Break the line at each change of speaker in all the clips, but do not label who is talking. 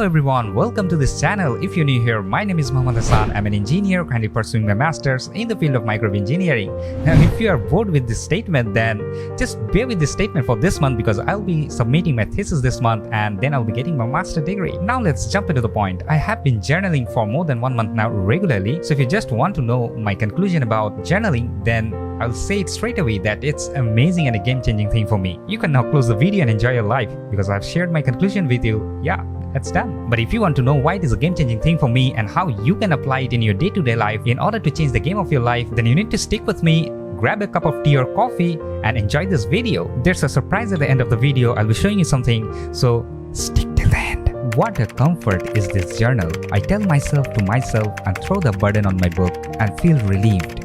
everyone, welcome to this channel. If you're new here, my name is Muhammad Hasan. I'm an engineer currently pursuing my master's in the field of microwave engineering. Now if you are bored with this statement, then just bear with this statement for this month because I'll be submitting my thesis this month and then I'll be getting my master degree. Now let's jump into the point. I have been journaling for more than 1 month now regularly. So if you just want to know my conclusion about journaling, then I'll say it straight away that it's amazing and a game-changing thing for me. You can now close the video and enjoy your life because I've shared my conclusion with you. Yeah, that's done. But if you want to know why it is a game-changing thing for me and how you can apply it in your day-to-day life in order to change the game of your life, then you need to stick with me, grab a cup of tea or coffee and enjoy this video. There's a surprise at the end of the video. I'll be showing you something, so stick till the end. What a comfort is this journal. I tell myself to myself and throw the burden on my book and feel relieved.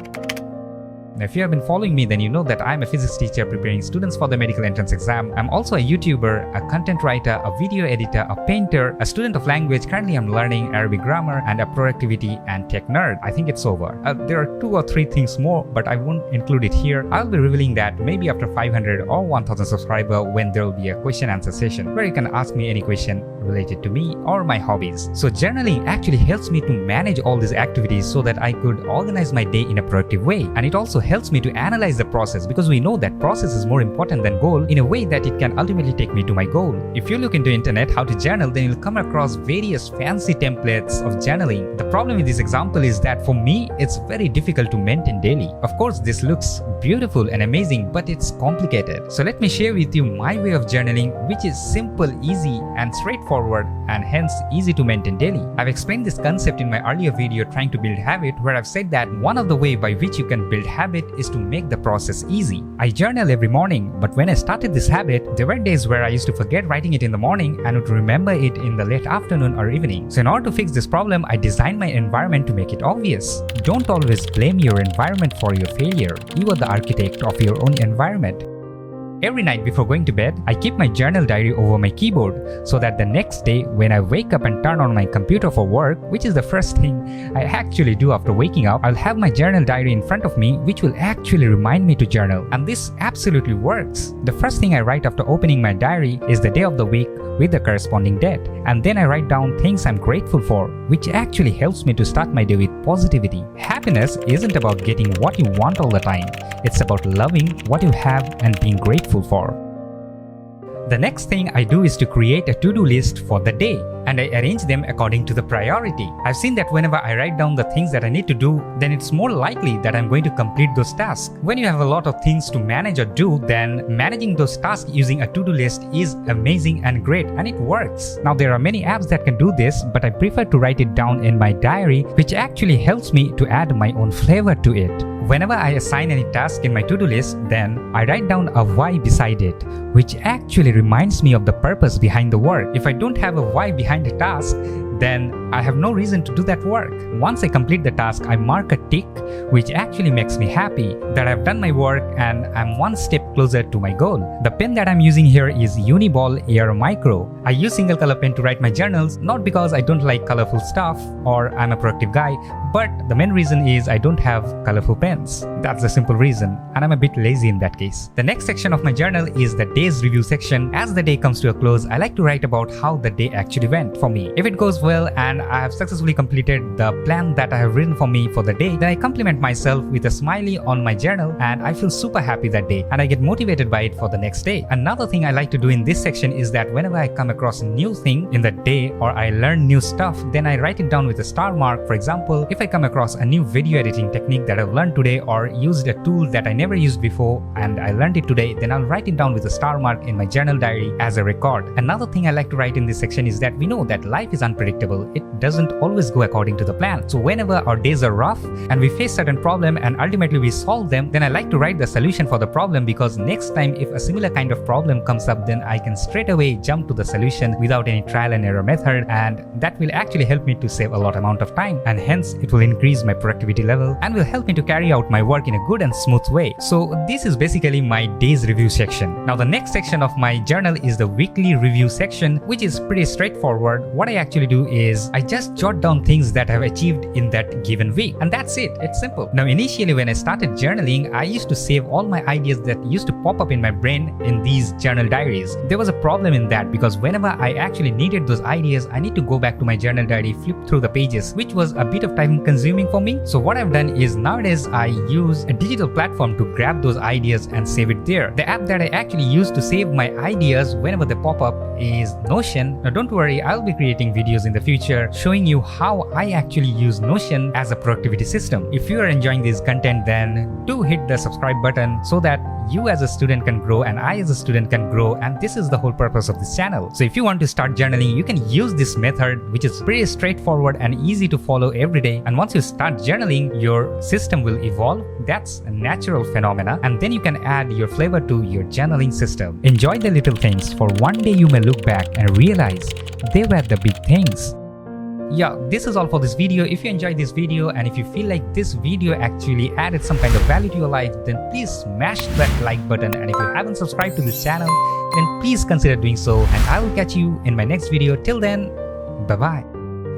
Now, if you have been following me, then you know that I'm a physics teacher preparing students for the medical entrance exam. I'm also a YouTuber, a content writer, a video editor, a painter, a student of language. Currently, I'm learning Arabic grammar and a productivity and tech nerd. I think it's over. There are 2 or 3 things more, but I won't include it here. I'll be revealing that maybe after 500 or 1000 subscribers when there will be a question answer session where you can ask me any question related to me or my hobbies. So journaling actually helps me to manage all these activities so that I could organize my day in a productive way. And it also helps me to analyze the process because we know that process is more important than goal in a way that it can ultimately take me to my goal. If you look into internet how to journal, then you'll come across various fancy templates of journaling. The problem with this example is that for me, it's very difficult to maintain daily. Of course, this looks beautiful and amazing, but it's complicated. So let me share with you my way of journaling, which is simple, easy, and straightforward, and hence easy to maintain daily. I've explained this concept in my earlier video trying to build habit, where I've said that one of the way by which you can build habit is to make the process easy. I journal every morning, but when I started this habit, there were days where I used to forget writing it in the morning and would remember it in the late afternoon or evening. So in order to fix this problem, I designed my environment to make it obvious. Don't always blame your environment for your failure. You are the architect of your own environment. Every night before going to bed, I keep my journal diary over my keyboard so that the next day when I wake up and turn on my computer for work, which is the first thing I actually do after waking up, I'll have my journal diary in front of me, which will actually remind me to journal. And this absolutely works. The first thing I write after opening my diary is the day of the week with the corresponding date. And then I write down things I'm grateful for, which actually helps me to start my day with positivity. Happiness isn't about getting what you want all the time. It's about loving what you have and being grateful for. The next thing I do is to create a to-do list for the day, and I arrange them according to the priority. I've seen that whenever I write down the things that I need to do, then it's more likely that I'm going to complete those tasks. When you have a lot of things to manage or do, then managing those tasks using a to-do list is amazing and great, and it works. Now there are many apps that can do this, but I prefer to write it down in my diary, which actually helps me to add my own flavor to it. Whenever I assign any task in my to-do list, then I write down a why beside it, which actually reminds me of the purpose behind the work. If I don't have a why behind the task, then I have no reason to do that work. Once I complete the task, I mark a tick, which actually makes me happy that I've done my work and I'm one step closer to my goal. The pen that I'm using here is Uniball Air Micro. I use single color pen to write my journals, not because I don't like colorful stuff or I'm a productive guy, but the main reason is I don't have colorful pens. That's the simple reason, and I'm a bit lazy in that case. The next section of my journal is the day's review section. As the day comes to a close, I like to write about how the day actually went for me. If it goes well and I have successfully completed the plan that I have written for me for the day, then I compliment myself with a smiley on my journal and I feel super happy that day and I get motivated by it for the next day. Another thing I like to do in this section is that whenever I come across a new thing in the day or I learn new stuff, then I write it down with a star mark. For example, if I come across a new video editing technique that I've learned today or used a tool that I never used before and I learned it today, then I'll write it down with a star mark in my journal diary as a record. Another thing I like to write in this section is that we know that life is unpredictable. It doesn't always go according to the plan. So whenever our days are rough and we face certain problem and ultimately we solve them, then I like to write the solution for the problem, because next time if a similar kind of problem comes up, then I can straight away jump to the solution without any trial and error method, and that will actually help me to save a lot amount of time, and hence it will increase my productivity level and will help me to carry out my work in a good and smooth way. So this is basically my day's review section. Now the next section of my journal is the weekly review section, which is pretty straightforward. What I actually do is I just jot down things that I have achieved in that given week, and that's it. It's simple. Now initially when I started journaling, I used to save all my ideas that used to pop up in my brain in these journal diaries. There was a problem in that because whenever I actually needed those ideas, I need to go back to my journal diary, flip through the pages, which was a bit of time consuming for me. So what I've done is nowadays I use a digital platform to grab those ideas and save it there. The app that I actually use to save my ideas whenever they pop up is Notion. Now don't worry, I'll be creating videos in the future showing you how I actually use Notion as a productivity system. If you are enjoying this content, then do hit the subscribe button so that you as a student can grow and I as a student can grow, and this is the whole purpose of this channel. So if you want to start journaling, you can use this method, which is pretty straightforward and easy to follow every day. And once you start journaling, your system will evolve. That's a natural phenomena, and then you can add your flavor to your journaling system. Enjoy the little things, for one day you may look back and realize they were the big things. Yeah, this is all for this video. If you enjoyed this video and if you feel like this video actually added some kind of value to your life, then please smash that like button, and if you haven't subscribed to this channel, then please consider doing so, and I will catch you in my next video. Till then, bye bye.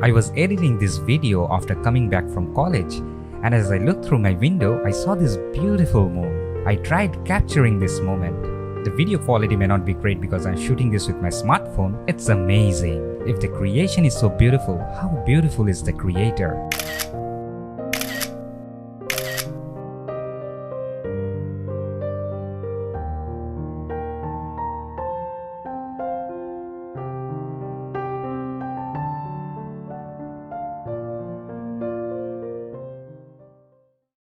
I was editing this video after coming back from college, and as I looked through my window, I saw this beautiful moon. I tried capturing this moment. The video quality may not be great because I'm shooting this with my smartphone. It's amazing. If the creation is so beautiful, how beautiful is the creator?